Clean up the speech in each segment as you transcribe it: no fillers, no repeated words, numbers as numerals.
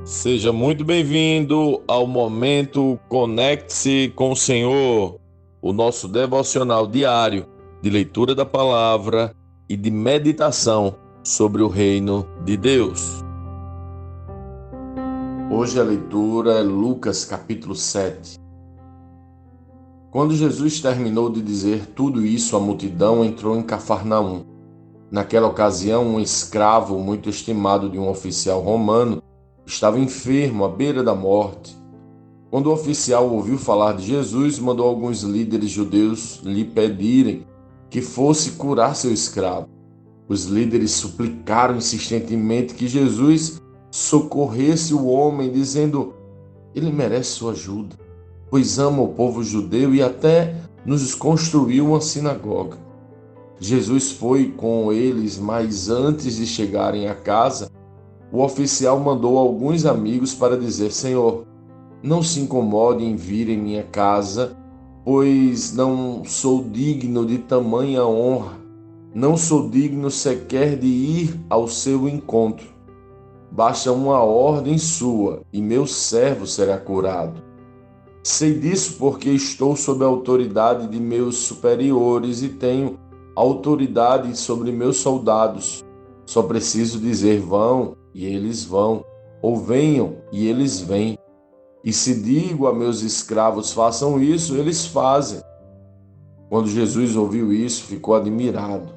Seja muito bem-vindo ao momento Conecte-se com o Senhor, o nosso devocional diário de leitura da palavra e de meditação sobre o reino de Deus. Hoje a leitura é Lucas capítulo 7. Quando Jesus terminou de dizer tudo isso, a multidão entrou em Cafarnaum. Naquela ocasião, um escravo muito estimado de um oficial romano estava enfermo à beira da morte. Quando o oficial ouviu falar de Jesus, mandou alguns líderes judeus lhe pedirem que fosse curar seu escravo. Os líderes suplicaram insistentemente que Jesus socorresse o homem, dizendo: ele merece sua ajuda, pois ama o povo judeu e até nos construiu uma sinagoga. Jesus foi com eles, mas antes de chegarem à casa, o oficial mandou alguns amigos para dizer: Senhor, não se incomode em vir em minha casa, pois não sou digno de tamanha honra. Não sou digno sequer de ir ao seu encontro. Basta uma ordem sua e meu servo será curado. Sei disso porque estou sob a autoridade de meus superiores e tenho autoridade sobre meus soldados. Só preciso dizer: vão, e eles vão, ou venham, e eles vêm. E se digo a meus escravos: façam isso, eles fazem. Quando Jesus ouviu isso, ficou admirado.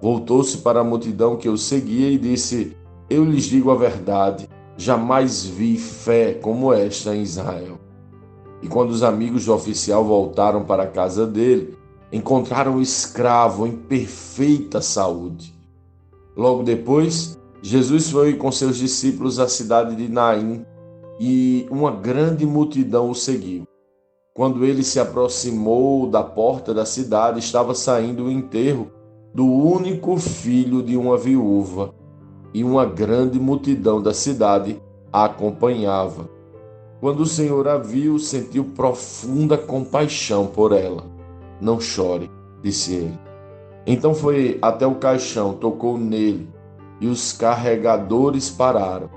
Voltou-se para a multidão que o seguia e disse: eu lhes digo a verdade, jamais vi fé como esta em Israel. E quando os amigos do oficial voltaram para a casa dele, encontraram o escravo em perfeita saúde. Logo depois, Jesus foi com seus discípulos à cidade de Naim e uma grande multidão o seguiu. Quando ele se aproximou da porta da cidade, estava saindo o enterro do único filho de uma viúva, e uma grande multidão da cidade a acompanhava. Quando o Senhor a viu, sentiu profunda compaixão por ela. Não chore, disse ele. Então foi até o caixão, tocou nele, e os carregadores pararam.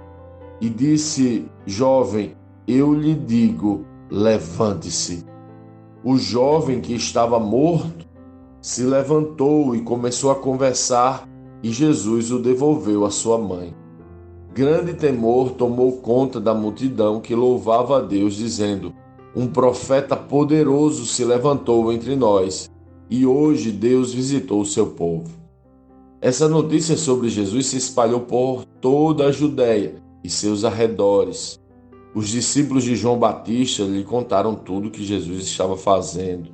E disse: jovem, eu lhe digo, levante-se. O jovem que estava morto se levantou e começou a conversar, e Jesus o devolveu à sua mãe. Grande temor tomou conta da multidão que louvava a Deus, dizendo: um profeta poderoso se levantou entre nós, e hoje Deus visitou o seu povo. Essa notícia sobre Jesus se espalhou por toda a Judéia e seus arredores. Os discípulos de João Batista lhe contaram tudo o que Jesus estava fazendo.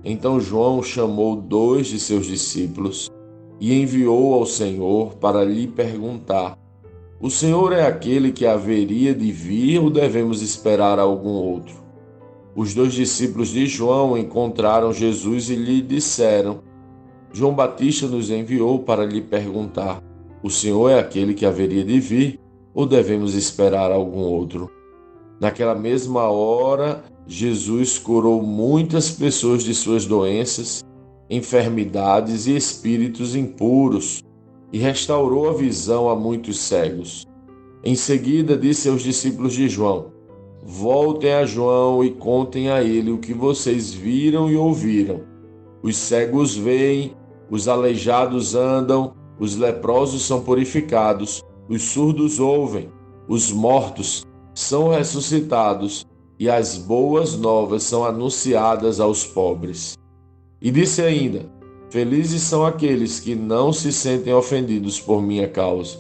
Então João chamou 2 de seus discípulos e enviou ao Senhor para lhe perguntar: o Senhor é aquele que haveria de vir ou devemos esperar algum outro? Os 2 discípulos de João encontraram Jesus e lhe disseram: João Batista nos enviou para lhe perguntar: o Senhor é aquele que haveria de vir ou devemos esperar algum outro? Naquela mesma hora, Jesus curou muitas pessoas de suas doenças, enfermidades e espíritos impuros, e restaurou a visão a muitos cegos. Em seguida, disse aos discípulos de João: voltem a João e contem a ele o que vocês viram e ouviram. Os cegos veem, os aleijados andam, os leprosos são purificados, os surdos ouvem, os mortos são ressuscitados e as boas novas são anunciadas aos pobres. E disse ainda: felizes são aqueles que não se sentem ofendidos por minha causa.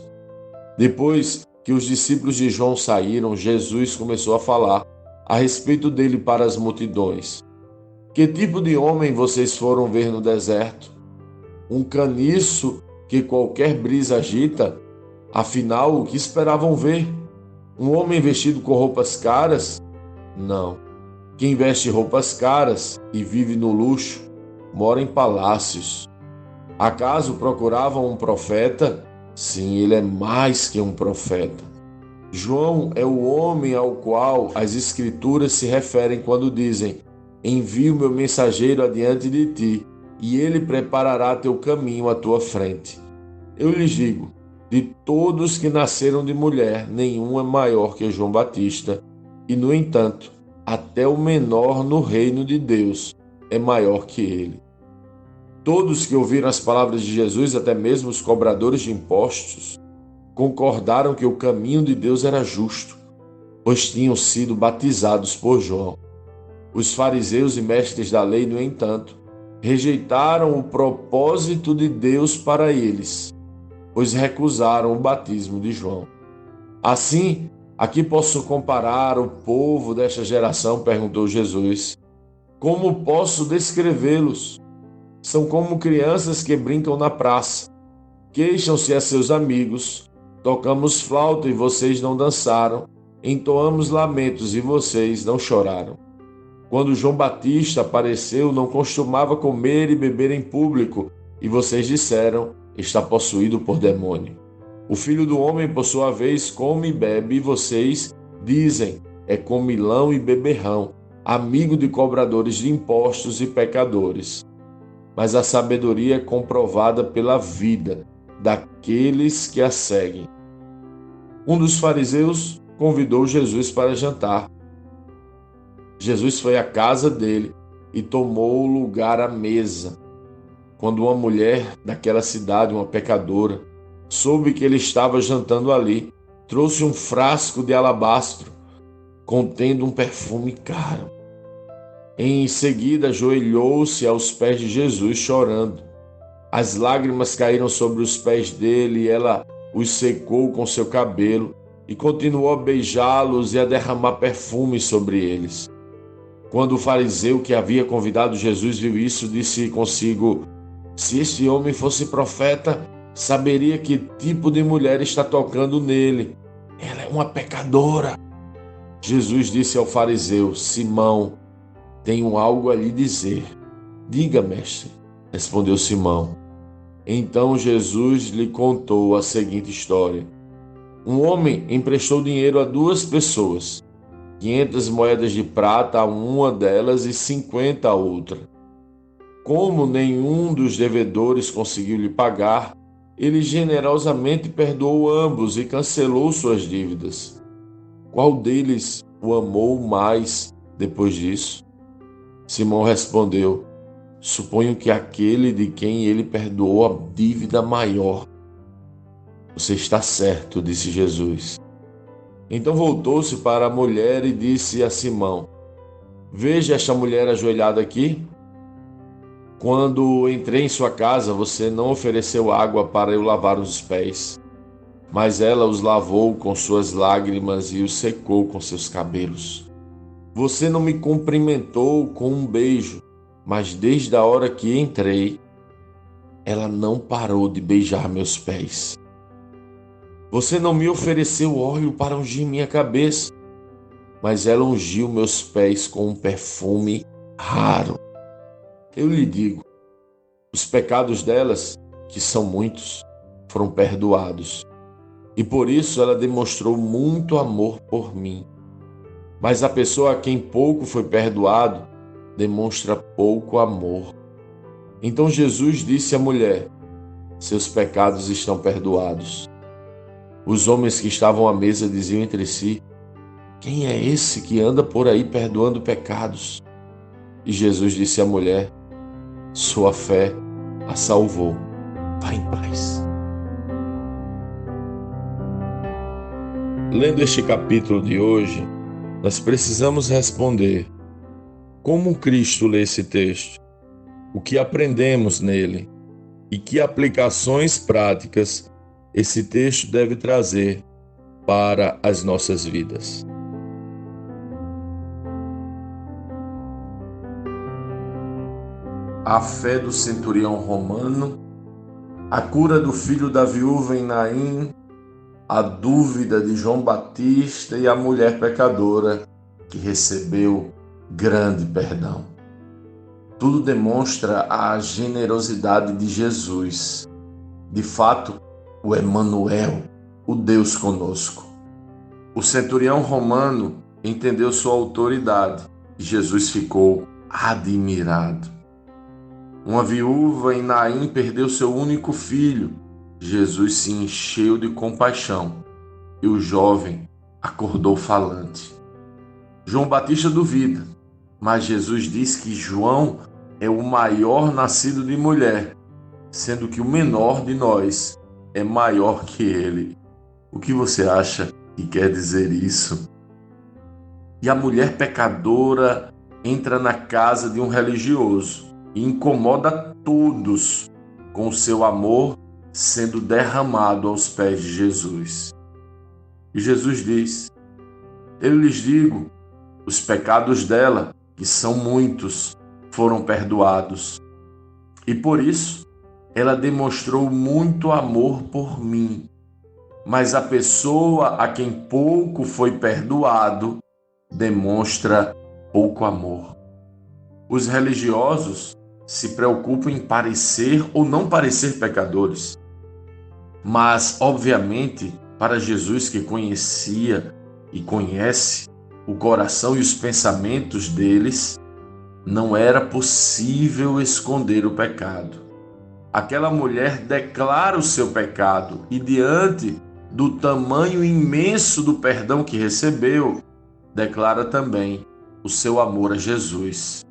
Depois que os discípulos de João saíram, Jesus começou a falar a respeito dele para as multidões. Que tipo de homem vocês foram ver no deserto? Um caniço que qualquer brisa agita? Afinal, o que esperavam ver? Um homem vestido com roupas caras? Não. Quem veste roupas caras e vive no luxo, mora em palácios. Acaso procuravam um profeta? Sim, ele é mais que um profeta. João é o homem ao qual as Escrituras se referem quando dizem: envio meu mensageiro adiante de ti, e ele preparará teu caminho à tua frente. Eu lhes digo, De todos que nasceram de mulher, nenhum é maior que João Batista, e, no entanto, até o menor no reino de Deus é maior que ele. Todos que ouviram as palavras de Jesus, até mesmo os cobradores de impostos, concordaram que o caminho de Deus era justo, pois tinham sido batizados por João. Os fariseus e mestres da lei, no entanto, rejeitaram o propósito de Deus para eles, pois recusaram o batismo de João. Assim, a que posso comparar o povo desta geração? Perguntou Jesus. Como posso descrevê-los? São como crianças que brincam na praça. Queixam-se a seus amigos. Tocamos flauta e vocês não dançaram. Entoamos lamentos e vocês não choraram. Quando João Batista apareceu, não costumava comer e beber em público, e vocês disseram: está possuído por demônio. O Filho do Homem, por sua vez, come e bebe, e vocês dizem: é comilão e beberrão, amigo de cobradores de impostos e pecadores. Mas a sabedoria é comprovada pela vida daqueles que a seguem. Um dos fariseus convidou Jesus para jantar. Jesus foi à casa dele e tomou lugar à mesa. Quando uma mulher daquela cidade, uma pecadora, soube que ele estava jantando ali, trouxe um frasco de alabastro contendo um perfume caro. Em seguida, ajoelhou-se aos pés de Jesus, chorando. As lágrimas caíram sobre os pés dele e ela os secou com seu cabelo e continuou a beijá-los e a derramar perfume sobre eles. Quando o fariseu que havia convidado Jesus viu isso, disse consigo: se este homem fosse profeta, saberia que tipo de mulher está tocando nele. Ela é uma pecadora. Jesus disse ao fariseu: Simão, tenho algo a lhe dizer. Diga, mestre, respondeu Simão. Então Jesus lhe contou a seguinte história. Um homem emprestou dinheiro a 2 pessoas, 500 moedas de prata a uma delas e 50 a outra. Como nenhum dos devedores conseguiu lhe pagar, ele generosamente perdoou ambos e cancelou suas dívidas. Qual deles o amou mais depois disso? Simão respondeu: suponho que aquele de quem ele perdoou a dívida maior. Você está certo, disse Jesus. Então voltou-se para a mulher e disse a Simão: veja esta mulher ajoelhada aqui. Quando entrei em sua casa, você não ofereceu água para eu lavar os pés, mas ela os lavou com suas lágrimas e os secou com seus cabelos. Você não me cumprimentou com um beijo, mas desde a hora que entrei, ela não parou de beijar meus pés. Você não me ofereceu óleo para ungir minha cabeça, mas ela ungiu meus pés com um perfume raro. Eu lhe digo, os pecados delas, que são muitos, foram perdoados, e por isso ela demonstrou muito amor por mim. Mas a pessoa a quem pouco foi perdoado, demonstra pouco amor. Então Jesus disse à mulher: seus pecados estão perdoados. Os homens que estavam à mesa diziam entre si: quem é esse que anda por aí perdoando pecados? E Jesus disse à mulher: sua fé a salvou. Vá em paz. Lendo este capítulo de hoje, nós precisamos responder: como Cristo lê esse texto? O que aprendemos nele? E que aplicações práticas esse texto deve trazer para as nossas vidas? A fé do centurião romano, a cura do filho da viúva em Naim, a dúvida de João Batista e a mulher pecadora que recebeu grande perdão. Tudo demonstra a generosidade de Jesus. De fato, o Emanuel, o Deus conosco. O centurião romano entendeu sua autoridade e Jesus ficou admirado. Uma viúva em Naim perdeu seu único filho. Jesus se encheu de compaixão e o jovem acordou falante. João Batista duvida, mas Jesus diz que João é o maior nascido de mulher, sendo que o menor de nós é maior que ele. O que você acha que quer dizer isso? E a mulher pecadora entra na casa de um religioso e incomoda todos com o seu amor sendo derramado aos pés de Jesus. E Jesus diz: eu lhes digo, os pecados dela, que são muitos, foram perdoados. E por isso, ela demonstrou muito amor por mim. Mas a pessoa a quem pouco foi perdoado, demonstra pouco amor. Os religiosos se preocupam em parecer ou não parecer pecadores. Mas, obviamente, para Jesus, que conhecia e conhece o coração e os pensamentos deles, não era possível esconder o pecado. Aquela mulher declara o seu pecado e, diante do tamanho imenso do perdão que recebeu, declara também o seu amor a Jesus.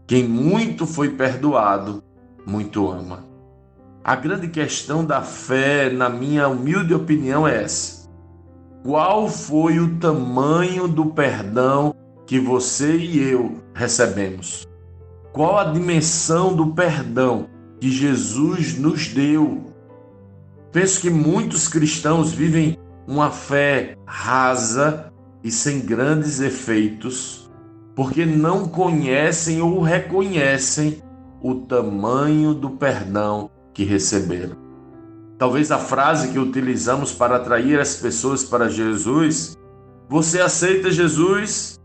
Quem muito foi perdoado, muito ama. A grande questão da fé, na minha humilde opinião, é essa: qual foi o tamanho do perdão que você e eu recebemos? Qual a dimensão do perdão que Jesus nos deu? Penso que muitos cristãos vivem uma fé rasa e sem grandes efeitos, porque não conhecem ou reconhecem o tamanho do perdão que receberam. Talvez a frase que utilizamos para atrair as pessoas para Jesus, você aceita Jesus,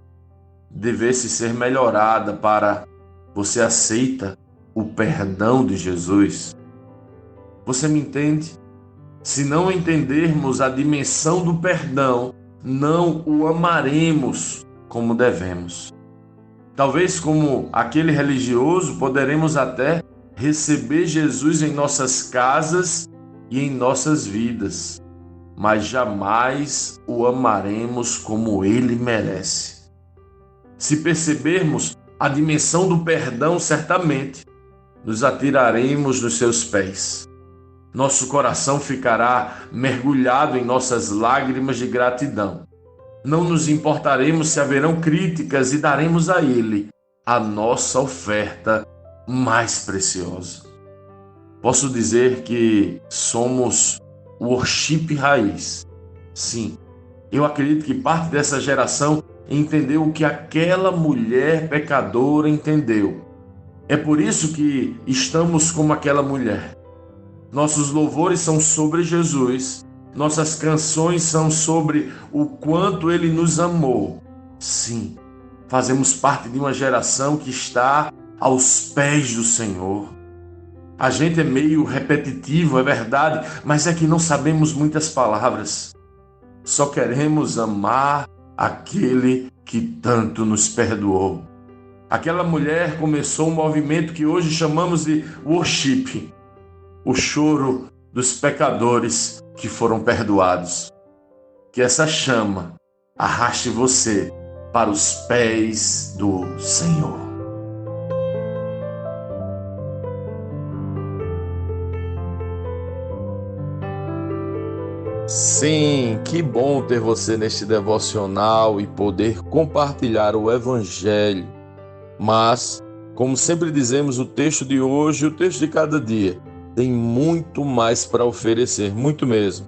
devesse ser melhorada para você aceita o perdão de Jesus. Você me entende? Se não entendermos a dimensão do perdão, não o amaremos como devemos. Talvez, como aquele religioso, poderemos até receber Jesus em nossas casas e em nossas vidas, mas jamais o amaremos como ele merece. Se percebermos a dimensão do perdão, certamente nos atiraremos nos seus pés. Nosso coração ficará mergulhado em nossas lágrimas de gratidão. Não nos importaremos se haverão críticas e daremos a Ele a nossa oferta mais preciosa. Posso dizer que somos worship raiz. Sim, eu acredito que parte dessa geração entendeu o que aquela mulher pecadora entendeu. É por isso que estamos como aquela mulher. Nossos louvores são sobre Jesus. Nossas canções são sobre o quanto Ele nos amou. Sim, fazemos parte de uma geração que está aos pés do Senhor. A gente é meio repetitivo, é verdade, mas é que não sabemos muitas palavras. Só queremos amar aquele que tanto nos perdoou. Aquela mulher começou um movimento que hoje chamamos de worship, o choro dos pecadores que foram perdoados. Que essa chama arraste você para os pés do Senhor. Sim, que bom ter você neste devocional e poder compartilhar o Evangelho. Mas, como sempre dizemos, o texto de hoje, o texto de cada dia, tem muito mais para oferecer, muito mesmo.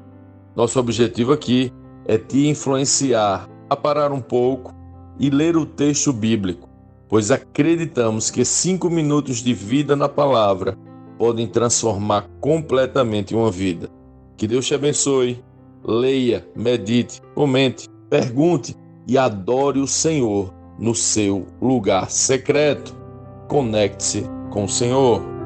Nosso objetivo aqui é te influenciar a parar um pouco e ler o texto bíblico, pois acreditamos que 5 minutos de vida na palavra podem transformar completamente uma vida. Que Deus te abençoe. Leia, medite, comente, pergunte e adore o Senhor no seu lugar secreto. Conecte-se com o Senhor.